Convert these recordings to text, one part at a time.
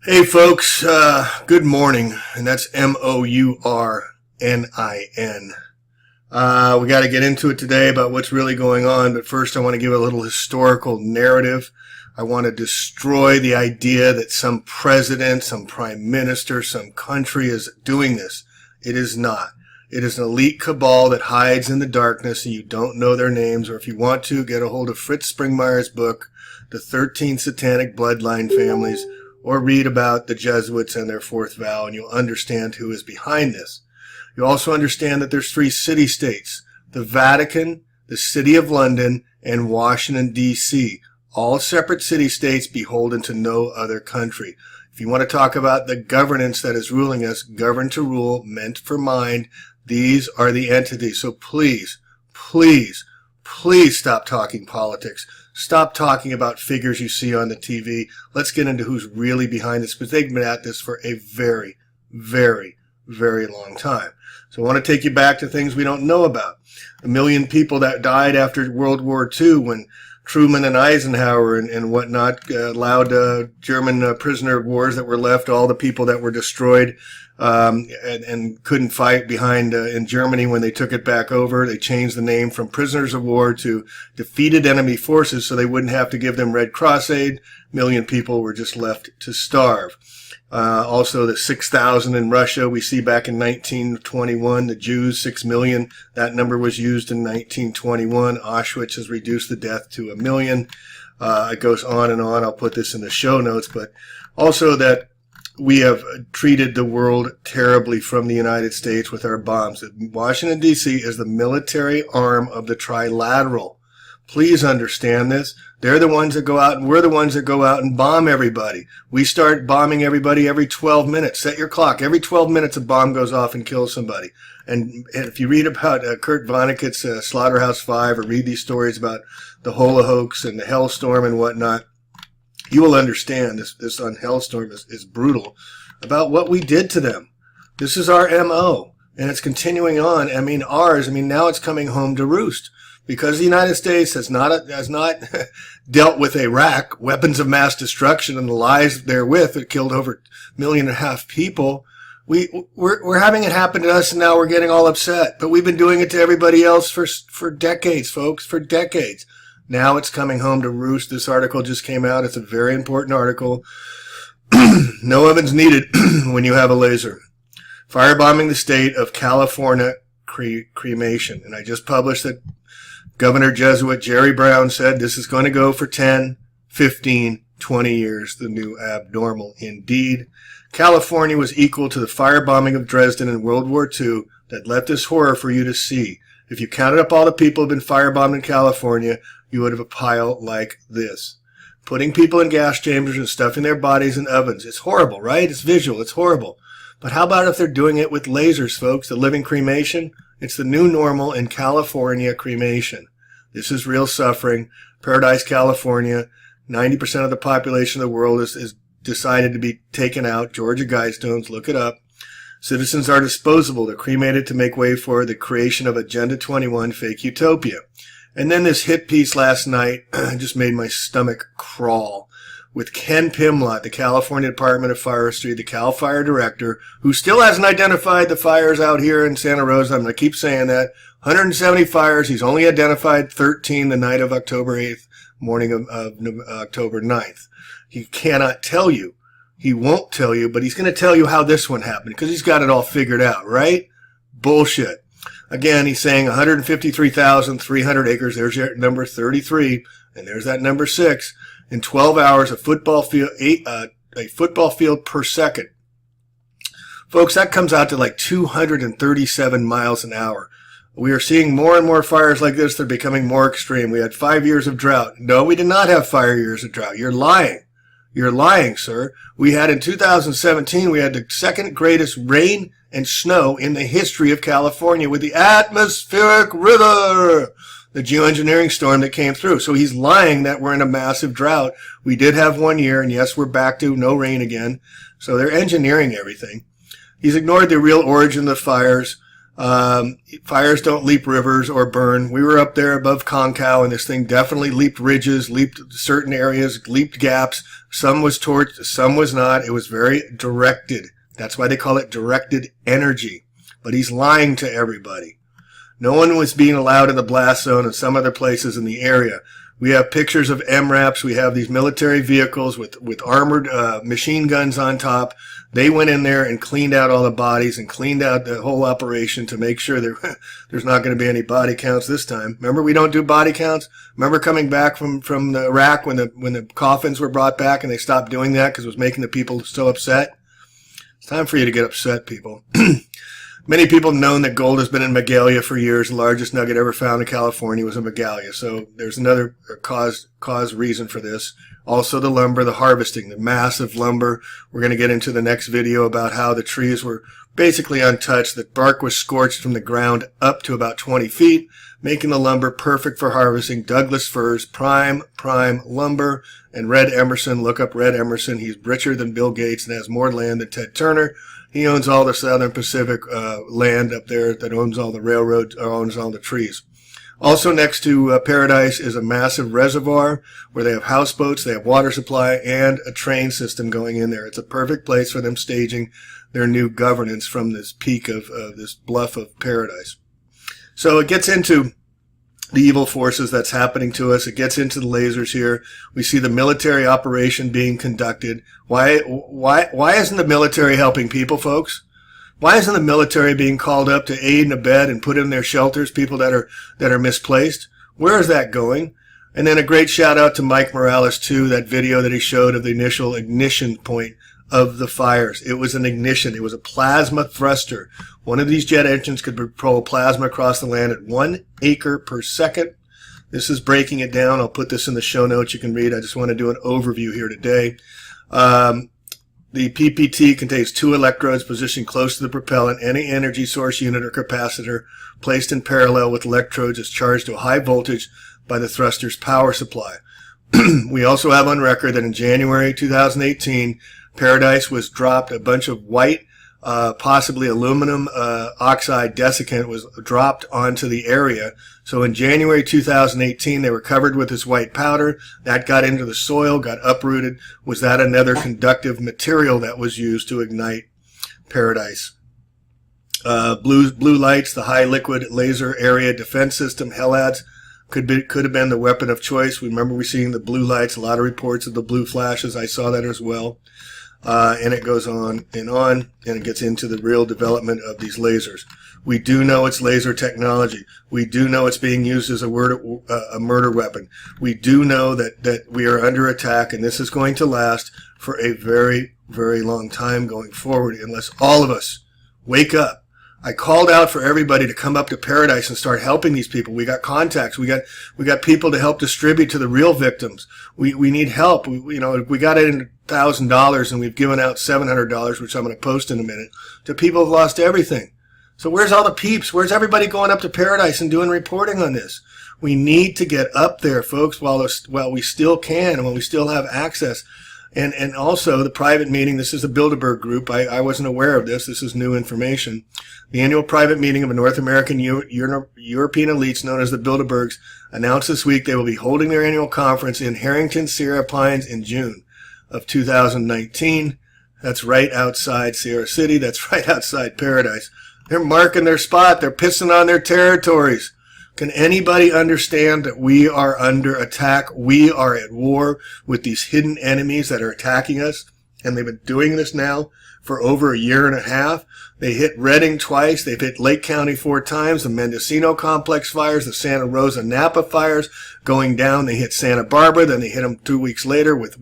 Hey folks, good morning, and that's Mournin. We got to get into it today about what's really going on, but first I want to give a little historical narrative. I want to destroy the idea that some president, some prime minister, some country is doing this. It is not. It is an elite cabal that hides in the darkness and you don't know their names, or if you want to, get a hold of Fritz Springmeier's book, The 13 Satanic Bloodline Families, or read about the Jesuits and their fourth vow, and you'll understand who is behind this. You'll also understand that there's three city-states: the Vatican, the City of London, and Washington, D.C., all separate city-states beholden to no other country. If you want to talk about the governance that is ruling us, governed to rule, meant for mind, these are the entities. So please, please, please stop talking politics. Stop talking about figures you see on the TV. Let's get into who's really behind this, because they've been at this for a very, very, very long time. So I want to take you back to things we don't know about. 1 million people that died after World War II when Truman and Eisenhower and whatnot allowed German prisoner of wars that were left, all the people that were destroyed and couldn't fight behind in Germany when they took it back over. They changed the name from prisoners of war to defeated enemy forces so they wouldn't have to give them Red Cross aid. 1 million people were just left to starve. Also the 6,000 in Russia we see back in 1921. The Jews, 6 million. That number was used in 1921. Auschwitz has reduced the death to 1 million. It goes on and on. I'll put this in the show notes, but also that we have treated the world terribly from the United States with our bombs. Washington, D.C. is the military arm of the Trilateral. Please understand this. They're the ones that go out, and we're the ones that go out and bomb everybody. We start bombing everybody every 12 minutes. Set your clock. Every 12 minutes a bomb goes off and kills somebody. And if you read about Kurt Vonnegut's Slaughterhouse-Five, or read these stories about the Holocaust and the Hellstorm and whatnot, you will understand this on Hellstorm is brutal about what we did to them. This is our MO, and it's continuing on. Now it's coming home to roost. Because the United States has not dealt with Iraq, weapons of mass destruction, and the lies therewith that killed over 1.5 million people, we're having it happen to us, and now we're getting all upset. But we've been doing it to everybody else for decades, folks, for decades. Now it's coming home to roost. This article just came out. It's a very important article. No ovens needed when you have a laser. Firebombing the state of California, cremation. And I just published that Governor Jesuit Jerry Brown said this is going to go for 10, 15, 20 years, the new abnormal indeed. California was equal to the firebombing of Dresden in World War II that left this horror for you to see. If you counted up all the people who have been firebombed in California, you would have a pile like this. Putting people in gas chambers and stuffing their bodies in ovens. It's horrible, right? It's visual. It's horrible. But how about if they're doing it with lasers, folks? The living cremation? It's the new normal in California cremation. This is real suffering. Paradise, California. 90% of the population of the world is decided to be taken out. Georgia Guidestones, look it up. Citizens are disposable. They're cremated to make way for the creation of Agenda 21 fake utopia. And then this hit piece last night just made my stomach crawl, with Ken Pimlott, the California Department of Forestry, the CAL FIRE director, who still hasn't identified the fires out here in Santa Rosa. I'm going to keep saying that. 170 fires. He's only identified 13 the night of October 8th, morning of October 9th. He cannot tell you. He won't tell you, but he's going to tell you how this one happened, because he's got it all figured out, right? Bullshit. Again, he's saying 153,300 acres. There's your number 33, and there's that number 6. In 12 hours, a football field per second. Folks, that comes out to like 237 miles an hour. We are seeing more and more fires like this. They're becoming more extreme. We had 5 years of drought. No, we did not have 5 years of drought. You're lying. You're lying, sir. We had in 2017, we had the second greatest rain and snow in the history of California with the atmospheric river, the geoengineering storm that came through. So he's lying that we're in a massive drought. We did have 1 year, and yes, we're back to no rain again. So they're engineering everything. He's ignored the real origin of the fires. Fires don't leap rivers or burn. We were up there above Concow, and this thing definitely leaped ridges, leaped certain areas, leaped gaps. Some was torched, some was not. It was very directed. That's why they call it directed energy. But he's lying to everybody. No one was being allowed in the blast zone and some other places in the area. We have pictures of MRAPs. We have these military vehicles with armored machine guns on top. They went in there and cleaned out all the bodies and cleaned out the whole operation to make sure there's not going to be any body counts this time. Remember, we don't do body counts. Remember coming back from Iraq when the coffins were brought back and they stopped doing that because it was making the people so upset? It's time for you to get upset, people. Many people have known that gold has been in Magalia for years. The largest nugget ever found in California was in Magalia. So there's another reason for this. Also the lumber, the harvesting, the massive lumber. We're going to get into the next video about how the trees were basically untouched. The bark was scorched from the ground up to about 20 feet, making the lumber perfect for harvesting. Douglas firs, prime lumber, and Red Emerson. Look up Red Emerson. He's richer than Bill Gates and has more land than Ted Turner. He owns all the Southern Pacific land up there that owns all the railroads, owns all the trees. Also next to Paradise is a massive reservoir where they have houseboats, they have water supply, and a train system going in there. It's a perfect place for them staging their new governance from this peak of this bluff of Paradise. So it gets into the evil forces that's happening to us. It gets into the lasers here. We see the military operation being conducted. Why isn't the military helping people, folks? Why isn't the military being called up to aid and abet and put in their shelters people that are misplaced? Where is that going? And then a great shout out to Mike Morales too, that video that he showed of the initial ignition point of the fires. It was an ignition. It was a plasma thruster. One of these jet engines could propel plasma across the land at 1 acre per second. This is breaking it down. I'll put this in the show notes. You can read. I just want to do an overview here today. The PPT contains 2 electrodes positioned close to the propellant. Any energy source unit or capacitor placed in parallel with electrodes is charged to a high voltage by the thruster's power supply. We also have on record that in January 2018, Paradise was dropped a bunch of white, possibly aluminum oxide desiccant was dropped onto the area. So in January 2018, they were covered with this white powder. That got into the soil, got uprooted. Was that another conductive material that was used to ignite Paradise? Blue lights, the high liquid laser area defense system, HELADS, could have been the weapon of choice. Remember we seeing the blue lights, a lot of reports of the blue flashes. I saw that as well. And it goes on, and it gets into the real development of these lasers. We do know it's laser technology. We do know it's being used as a murder weapon. We do know that we are under attack, and this is going to last for a very, very long time going forward unless all of us wake up. I called out for everybody to come up to Paradise and start helping these people. We got contacts. We got people to help distribute to the real victims. We need help. We got it in $1,000 and we've given out $700, which I'm going to post in a minute, to people who've lost everything. So where's all the peeps? Where's everybody going up to Paradise and doing reporting on this? We need to get up there, folks, while we still can and while we still have access. And also the private meeting, this is a Bilderberg group. I wasn't aware of this. This is new information. The annual private meeting of a North American European elites known as the Bilderbergs announced this week they will be holding their annual conference in Harrington, Sierra Pines in June of 2019. That's right outside Sierra City. That's right outside Paradise. They're marking their spot. They're pissing on their territories. Can anybody understand that we are under attack? We are at war with these hidden enemies that are attacking us, and they've been doing this now for over a year and a half. They hit Redding twice. They've hit Lake County 4 times. The Mendocino Complex fires, the Santa Rosa Napa fires going down. They hit Santa Barbara. Then they hit them 2 weeks later with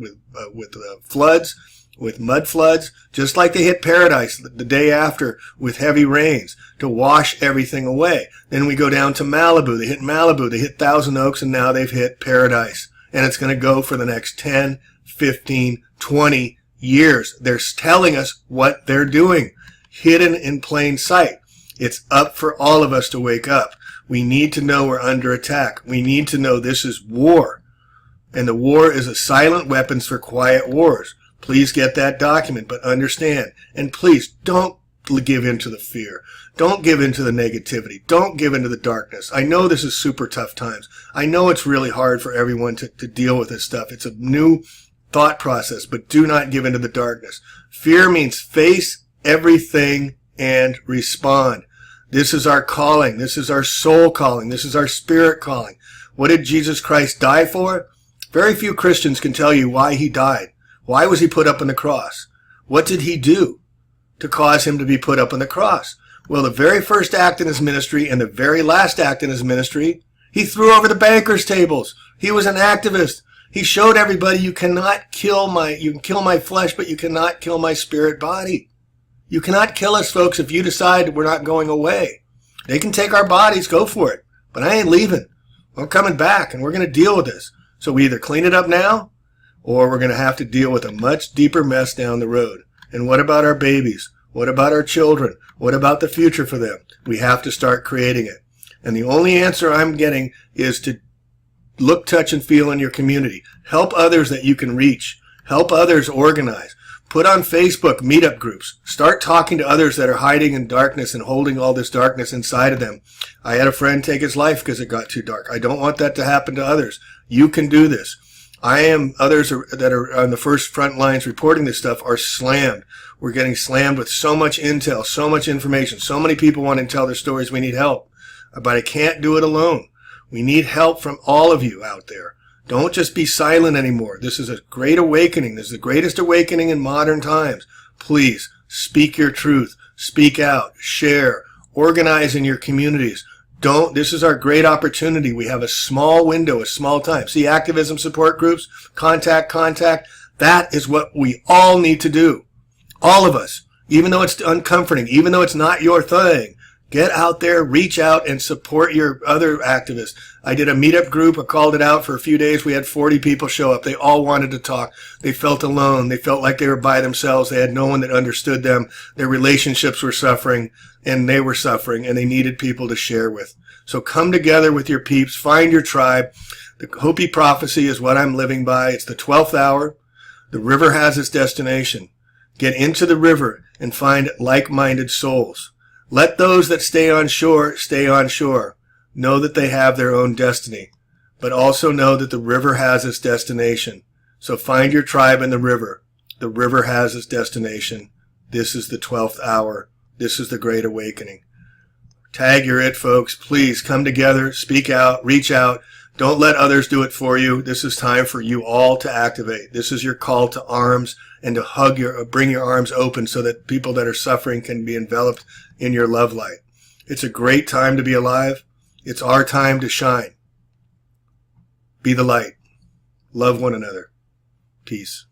floods, with mud floods, just like they hit Paradise the day after with heavy rains to wash everything away. Then we go down to Malibu. They hit Malibu. They hit Thousand Oaks, and now they've hit Paradise. And it's going to go for the next 10, 15, 20 years. They're telling us what they're doing, hidden in plain sight. It's up for all of us to wake up. We need to know we're under attack. We need to know this is war. And the war is a silent weapons for quiet wars. Please get that document, but understand. And please don't give in to the fear. Don't give in to the negativity. Don't give in to the darkness. I know this is super tough times. I know it's really hard for everyone to deal with this stuff. It's a new thought process, but do not give in to the darkness. Fear means face everything and respond. This is our calling. This is our soul calling. This is our spirit calling. What did Jesus Christ die for? Very few Christians can tell you why he died. Why was he put up on the cross? What did he do to cause him to be put up on the cross? Well, the very first act in his ministry and the very last act in his ministry, he threw over the bankers' tables. He was an activist. He showed everybody you can kill my flesh, but you cannot kill my spirit body. You cannot kill us, folks, if you decide we're not going away. They can take our bodies, go for it. But I ain't leaving. I'm coming back, and we're going to deal with this. So we either clean it up now, or we're going to have to deal with a much deeper mess down the road. And what about our babies? What about our children? What about the future for them? We have to start creating it. And the only answer I'm getting is to look, touch, and feel in your community. Help others that you can reach. Help others organize. Put on Facebook meetup groups. Start talking to others that are hiding in darkness and holding all this darkness inside of them. I had a friend take his life because it got too dark. I don't want that to happen to others. You can do this. Others that are on the first front lines reporting this stuff are slammed. We're getting slammed with so much intel, so much information. So many people want to tell their stories. We need help. But I can't do it alone. We need help from all of you out there. Don't just be silent anymore. This is a great awakening. This is the greatest awakening in modern times. Please speak your truth. Speak out. Share. Organize in your communities. This is our great opportunity. We have a small window, a small time. See, activism support groups, contact. That is what we all need to do. All of us. Even though it's uncomforting, even though it's not your thing. Get out there, reach out, and support your other activists. I did a meetup group. I called it out for a few days. We had 40 people show up. They all wanted to talk. They felt alone. They felt like they were by themselves. They had no one that understood them. Their relationships were suffering, and they were suffering, and they needed people to share with. So come together with your peeps. Find your tribe. The Hopi prophecy is what I'm living by. It's the 12th hour. The river has its destination. Get into the river and find like-minded souls. Let those that stay on shore stay on shore. Know that they have their own destiny, but also know that the river has its destination. So find your tribe in the river. The river has its destination. This is the 12th hour. This is the Great Awakening. Tag your it, folks. Please come together, speak out, reach out. Don't let others do it for you. This is time for you all to activate. This is your call to arms and to bring your arms open so that people that are suffering can be enveloped in your love light. It's a great time to be alive. It's our time to shine. Be the light. Love one another. Peace.